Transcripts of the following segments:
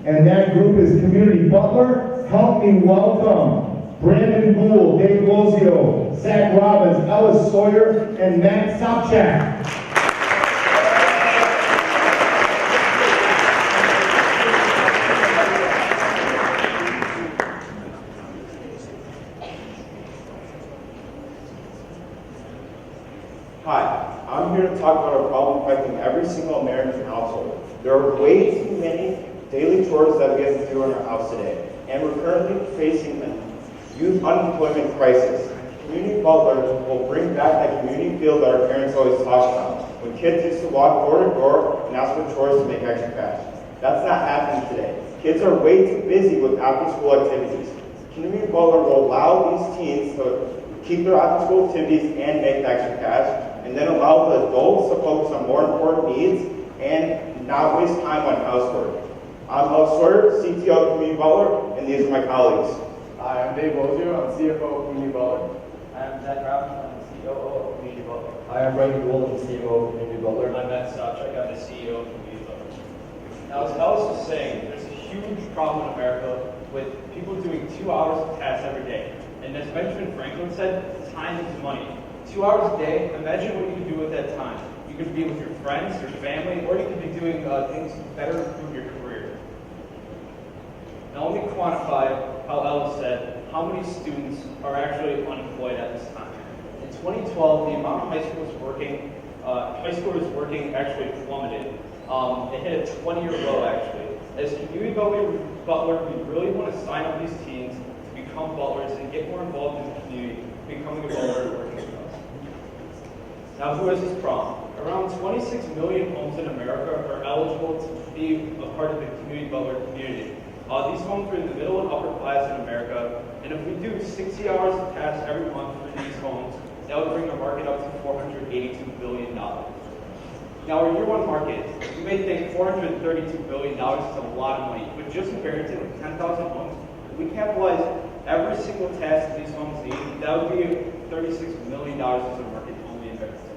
and that group is Community Butler. Help me welcome Brandon Gould, Dave Lozio, Zach Robbins, Ellis Sawyer, and Matt Sobchak. Hi, I'm here to talk about a problem affecting every single American household. There are way too many daily chores that we have to do in our house today, and we're currently facing a youth unemployment crisis. Community Butler will bring back that community feel that our parents always talked about, when kids used to walk door to door and ask for chores to make extra cash. That's not happening today. Kids are way too busy with after-school activities. Community Butler will allow these teens to keep their after-school activities and make the extra cash, and then allow the adults to focus on more important needs and not waste time on housework. I'm Ellis Sawyer, CTO of Community Butler, and these are my colleagues. Hi, I'm Dave Lozio, I'm CFO of Community Butler. I'm Zach Robbins, I'm the COO of Community Butler. Hi, I'm Brandon Gould, I'm the CMO of Community Butler. I'm Matt Sobchak, I'm the CEO of Community Butler. Now, as Ellis was saying, there's a huge problem in America with people doing 2 hours of tasks every day. And as Benjamin Franklin said, time is money. 2 hours a day, imagine what you could do with that time. You could be with your friends, your family, or you could be doing things to better improve your career. Now let me quantify how Ellis said, how many students are actually unemployed at this time. In 2012, the amount of high schoolers working actually plummeted. It hit a 20-year low actually. As Community Butler, we really want to sign up these teens to become butlers and get more involved in the community, becoming a butler and working with us. Now, who has this problem? Around 26 million homes in America are eligible to be a part of the Community Butler community. These homes are in the middle and upper class in America, and if we do 60 hours of tasks every month for these homes, that would bring our market up to $482 billion. Now, our year one market, you may think $432 billion is a lot of money, but just in Barrington with 10,000 homes, if we capitalize every single task that these homes need, that would be $36 million as a market only in Barrington.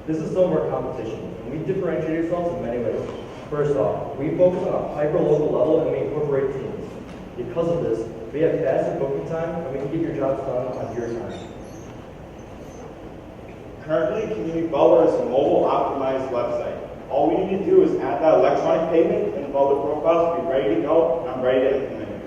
This is some of our competition, and we differentiate ourselves in many ways. First off, we focus on a hyper-local level and we incorporate teams. Because of this, we have faster booking time and we can get your jobs done on your time. Currently, Community Butler is a mobile-optimized website. All we need to do is add that electronic payment and Butler profiles to be ready to go, and I'm ready to implement it.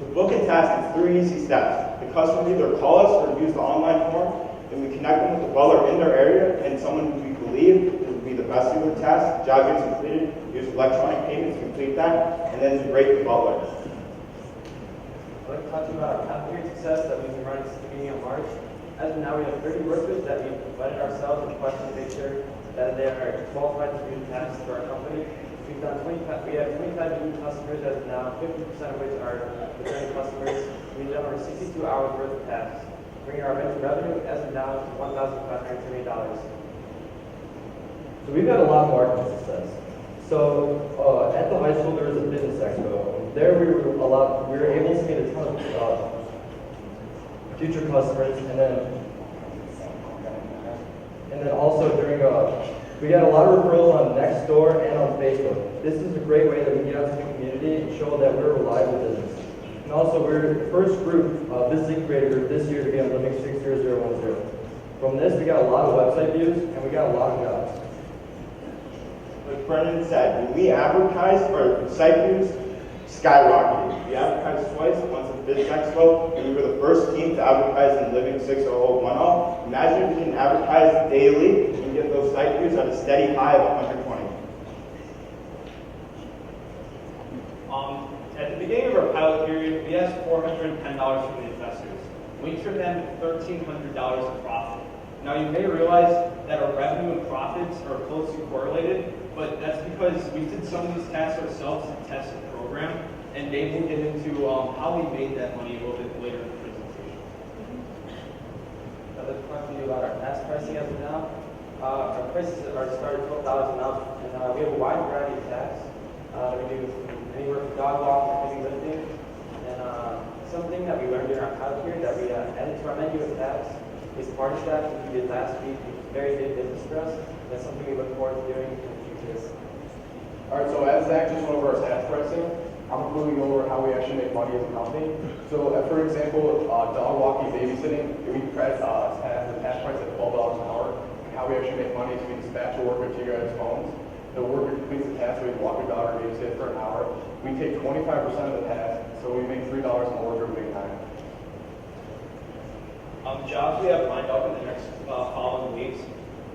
To book a task, it's 3 easy steps. The customer will either call us or use the online form, and we connect them with the butler in their area and someone who we believe will be the best at the task. Job gets completed, use electronic payment to complete that, and then to rate the butler. I'd like to talk to you about our cafeteria success that we've been running since the beginning of March. As of now, we have 30 workers that we've invited ourselves and questioned to make sure that they are qualified to do tasks for our company. We have 25 new customers as of now, 50% of which are returning customers. We've done over 62 hours worth of tasks, bringing our eventual revenue as of now to $1,578. So we've had a lot of marketing success. So at the high school, there was a business expo. There we were able to meet a ton of future customers, and then also during we got a lot of referrals on Nextdoor and on Facebook. This is a great way that we can get out to the community and show that we're a reliable business. And also, we're the first group, this Incubator group this year to be on Living 60010. From this, we got a lot of website views and we got a lot of jobs. Like Brendan said, when we advertised, our site views skyrocketed. We advertised twice, once at Biz Expo, and we were the first team to advertise in Living 60010. Imagine if we can advertise daily and get those site views at a steady high of 120. At the beginning of our pilot period, we asked $410 from the investors. We turned them $1,300 in profit. Now you may realize that our revenue and profits are closely correlated, but that's because we did some of these tasks ourselves to test the program, and Dave will get into how we made that money a little bit later in the presentation. I'd like to talk to you about our task pricing as of now. Our prices are started $12 an hour, and we have a wide variety of tasks. We do anywhere from dog walking to heavy lifting. And something that we learned during our pilot period that we added to our menu of tasks is party staff, which we did last week. It's very big business for us. That's something we look forward to doing in the future. All right, so as Zach just went over our SaaS pricing, I'm moving over how we actually make money as a company. So, for example, dog walking, babysitting, we have the cash price at $12 an hour. And how we actually make money is we dispatch a worker to your guys' phones. The worker completes the task, so we walk your dog or babysit for an hour. We take 25% of the task, so we make $3 an order big time. Jobs we have lined up in the next following weeks.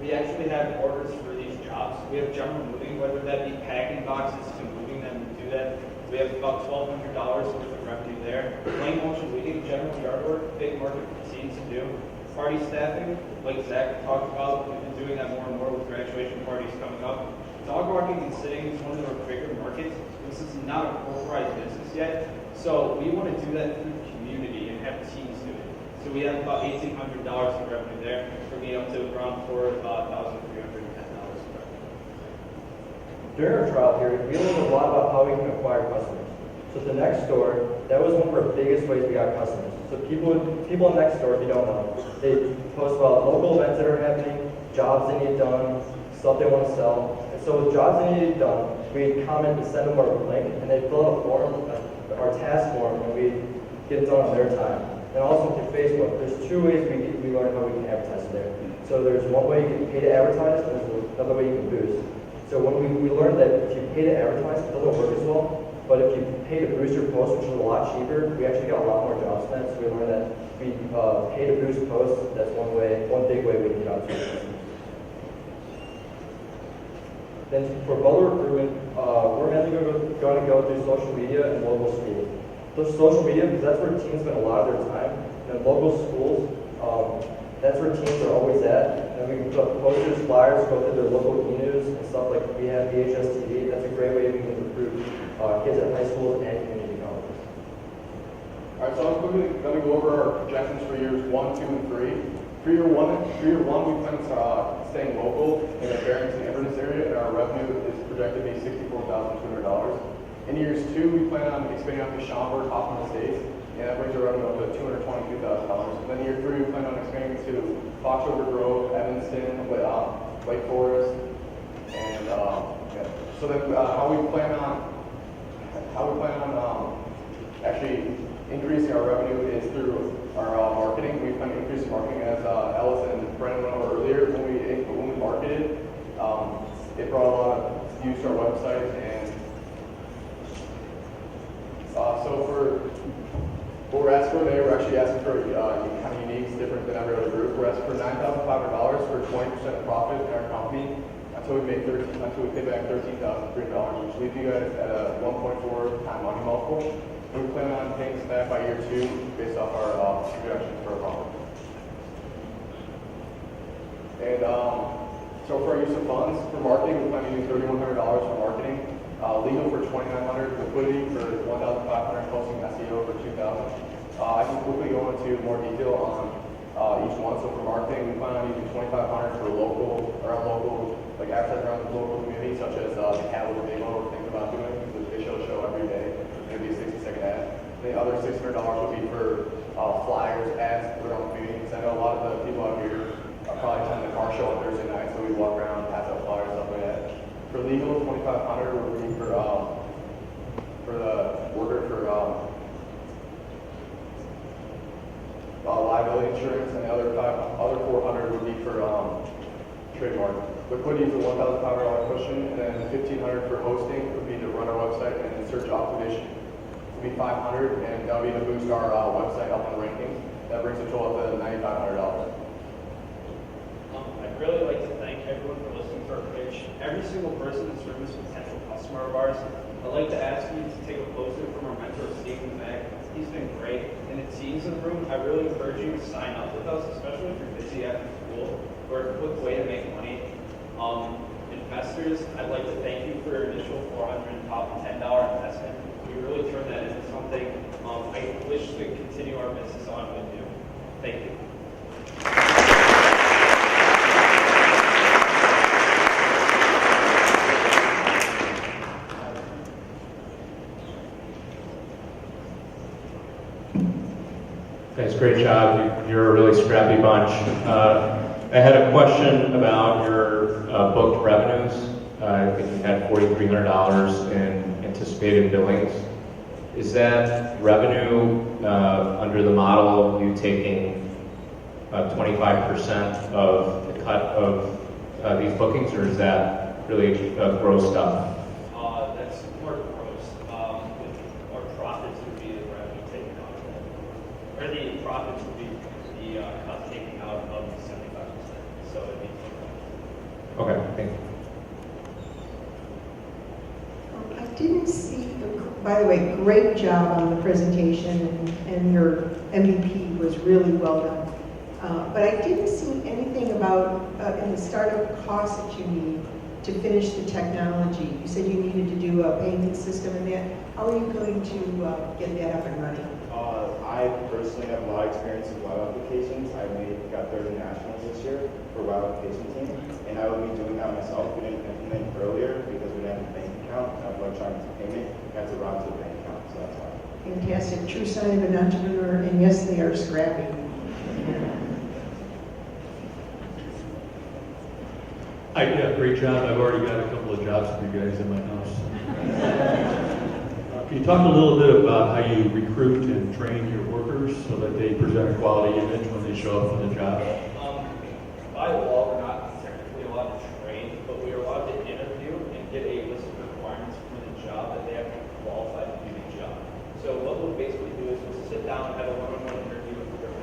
We actually have orders for these jobs. We have general moving, whether that be packing boxes to moving them to do that. We have about $1,200 worth of revenue there. Plain motion leading, general yard work, big market scenes to do. Party staffing, like Zach talked about, we've been doing that more and more with graduation parties coming up. Dog walking and sitting is one of our bigger markets. This is not a corporatized business yet, so we want to do that through the community and have teams do it. So we have about $1,800 in revenue there, bringing up to around $4,310 in revenue. During our trial period, we learned a lot about how we can acquire customers. So the next door, that was one of our biggest ways we got customers. So people next door, if you don't know, they post about local events that are happening, jobs they need done, stuff they want to sell. And so with jobs they need done, we comment and send them our link, and they fill out a form, our task form, and we get it done on their time. And also through Facebook, there's two ways we learn how we can advertise there. So there's one way you can pay to advertise, and there's another way you can boost. So when we learned that if you pay to advertise, it doesn't work as well. But if you pay to boost your post, which is a lot cheaper, we actually got a lot more jobs spent. So we learned that if we pay to boost posts, that's one big way we can get out to it. Then for Butler recruitment, we're mainly going to go through social media and local schools. So social media, because that's where teens spend a lot of their time. And local schools, that's where teens are always at. And we can put posters, flyers, go through their local e-news and stuff like we have VHS TV. That's a great way we can recruit kids at high schools and community colleges. All right, so I'm quickly going to go over our projections for years 1, 2, and 3. For year one, we plan on staying local in the Barrington, Inverness area, and our revenue is projected to be $64,200. In years 2, we plan on expanding out to Schaumburg, Hoffman Estates, and that brings our revenue up to $222,000. And then year 3, we plan on expanding to Foxover Grove, Evanston, Lake Forest, and yeah. So then how we plan on actually increasing our revenue is through our marketing. We plan to increase marketing, as Alice and Brennan went over earlier. When we marketed, it brought a lot of views to our website, and so for what we're asking for today, we're actually asking for kind of unique, it's different than every other group. We're asking for $9,500 for 20% profit in our company until we pay back $13,300, which leaves you guys at a 1.4 time money multiple. We plan on paying this back by year 2 based off our projections for our profit. And so for our use of funds for marketing, we plan to use $3,100 for marketing, legal for $2,900, liquidity for $1,500, posting SEO for $2,000. I can quickly go into more detail on each one. So for marketing, we plan on using $2,500 for local advertising around the local community, such as the cattle demo we're thinking about doing. They show every day. It'll be a 60-second ad. The other $600 will be for flyers, ads around the community. Because I know a lot of the people out here probably attend the car show on Thursday night, so we walk around, pass out flyers, stuff like that. For legal, $2,500 will be for the worker for liability insurance, and the other $400 would be for trademark. Liquidity is a $1,500 cushion, and then $1,500 for hosting would be to run our website, and then search optimization would be $500, and that would be to boost our website up on the rankings. That brings the total up to $9,500. I'd really like to thank everyone for listening to our pitch. Every single person in this room is a potential customer of ours. I'd like to ask you to take a close look from our mentor, Stephen Mack. He's been great. And the teens in the room, I really encourage you to sign up with us, especially if you're busy after school. We're a quick way to make money. Investors, I'd like to thank you for your initial $400 top $10 investment. We really turned that into something I wish to continue our business on with you. Thank you. Thanks, great job. You're a really scrappy bunch. I had a question about your booked revenues. I think you had $4,300 in anticipated billings. Is that revenue under the model of you taking 25% of the cut of these bookings, or is that really gross stuff? That's more gross. Our profits would be the revenue taken out of that. Or the profits would be the cut taken out of the 75%. So it'd be Okay, thank you. I didn't see, by the way, great job on the presentation, and your MVP was really well done. But I didn't see anything about, in the startup costs that you need to finish the technology. You said you needed to do a payment system and that. How are you going to get that up and running? I personally have a lot of experience in web applications. Got 30 nationals this year for web application team, and I will be doing that myself. We didn't implement earlier because we didn't have a bank account, electronic payment. We had to route to the bank account, so that's why. Fantastic, true sign of an entrepreneur, and yes, they are scrappy. Yeah, great job. I've already got a couple of jobs for you guys in my house. Can you talk a little bit about how you recruit and train your workers so that they present a quality image when they show up for the job? by law, we're not technically allowed to train, but we are allowed to interview and get a list of requirements for the job that they have to be qualified to do the job. So what we'll basically do is we'll sit down and have a one-on-one interview with them,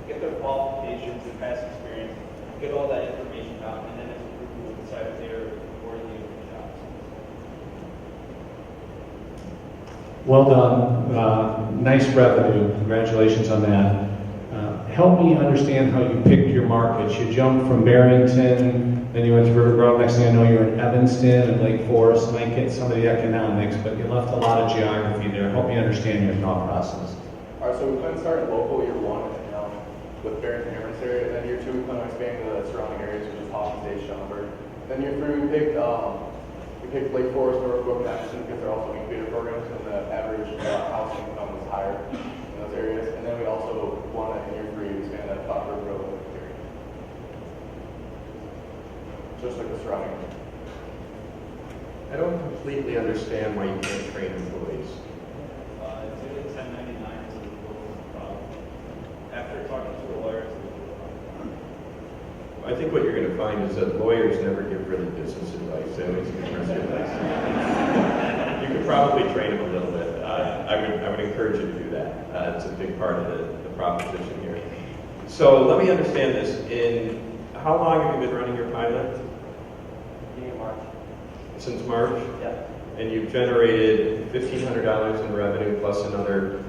get their qualifications and past experience, get all that information out, and then as a group we'll decide if they're worthy of the job. Well done. Nice revenue. Congratulations on that. Help me understand how you picked your markets. You jumped from Barrington, then you went to River Grove. Next thing I know, you're in Evanston and Lake Forest. Might get some of the economics, but you left a lot of geography there. Help me understand your thought process. All right, so we plan to start local year one with Barrington Amherst area, and then year two we plan on expanding to the surrounding areas, which is Hawkins, Day, Schaumburg. Then year three we picked Lake Forest, Northbrook, and Anderson because they're also incubator programs, and the average housing income was higher in those areas. And then we also want to, in year three, expand that Butler Road area, just like the surrounding area. I don't completely understand why you can't train employees. Due to 1099 is a legal problem. After talking to a lawyer, it's a legal problem. I think what you're going to find is that lawyers never give really business advice. They always give business advice. You could probably train them a little bit. I would encourage you to do that. It's a big part of the proposition here. So let me understand this. How long have you been running your pilot? Beginning of March. Since March? Yeah. And you've generated $1,500 in revenue plus another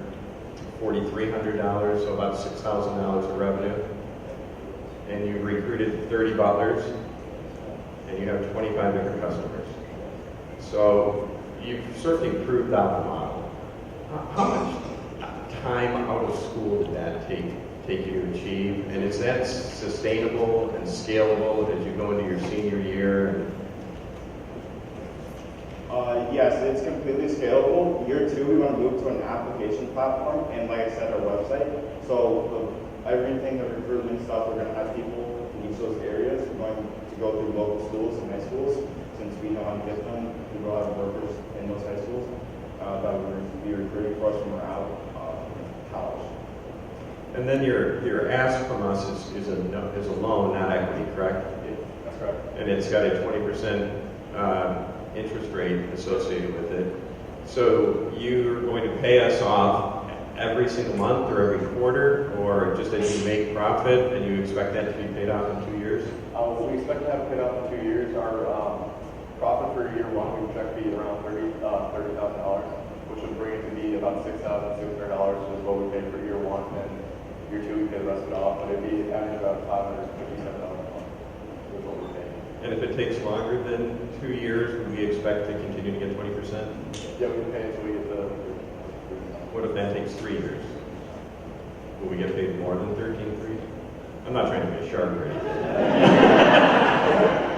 $4,300, so about $6,000 of revenue. And you've recruited 30 butlers, and you have 25 different customers. So you've certainly proved out the model. How much time out of school did that take you to achieve? And is that sustainable and scalable as you go into your senior year? Yes, it's completely scalable. Year two, we want to move to an application platform, and like I said, our website. So everything, the recruitment stuff, we're going to have people in each of those areas. We're going to go through local schools and high schools, since we know how to get them. We will have workers in those high schools that we're going to be recruiting for us when we're out of college. And then your ask from us is a loan, not equity, correct? That's correct. And it's got a 20% interest rate associated with it. So you're going to pay us off every single month or every quarter, or just as you make profit and you expect that to be paid off in 2 years? We expect to have it paid off in 2 years. Our profit for year one we project to be around $30,000, which would bring it to be about $6,600, which is what we paid for year one, and year two we pay the rest of it off, but it'd be average about $557 a month, is what we're paying. And if it takes longer than 2 years, would we expect to continue to get 20%? Yeah, we can pay until we get the. What if that takes 3 years? Will we get paid more than 13.3? I'm not trying to be a shark or anything.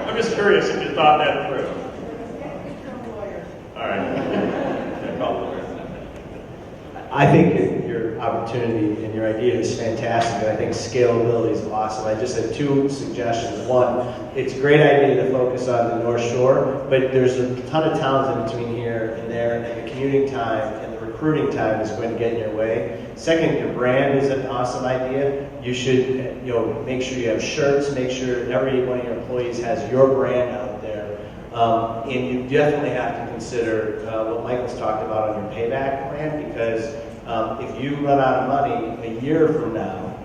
I'm just curious if you thought that through. All right. I think opportunity, and your idea is fantastic, and I think scalability is awesome. I just have two suggestions. One, it's a great idea to focus on the North Shore, but there's a ton of towns in between here and there, and the commuting time and the recruiting time is going to get in your way. Second, your brand is an awesome idea. You should, make sure you have shirts, make sure every one of your employees has your brand out there. And you definitely have to consider what Michael's talked about on your payback plan, because if you run out of money a year from now,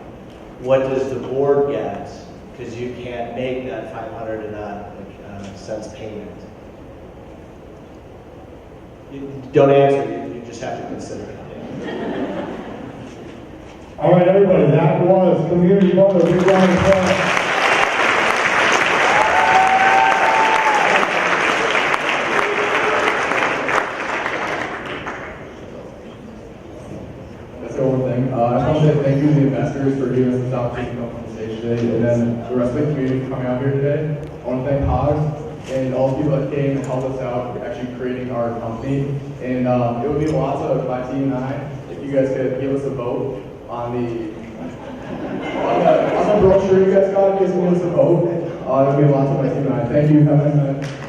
what does the board get? Because you can't make that 500 and odd cents payment. You don't answer, you just have to consider it. All right, everybody, that was Community Butler. Big round of applause. That's the one thing. I just want to say thank you to the investors for giving us this opportunity to come on the stage today, and then the rest of the community for coming out here today. I want to thank Hogs and all the people that came and helped us out actually creating our company. And it would be lots of my team and I if you guys could give us a vote on the brochure you guys got. If you guys can give us a vote, it would be lots of my team and I. Thank you. Have a nice night.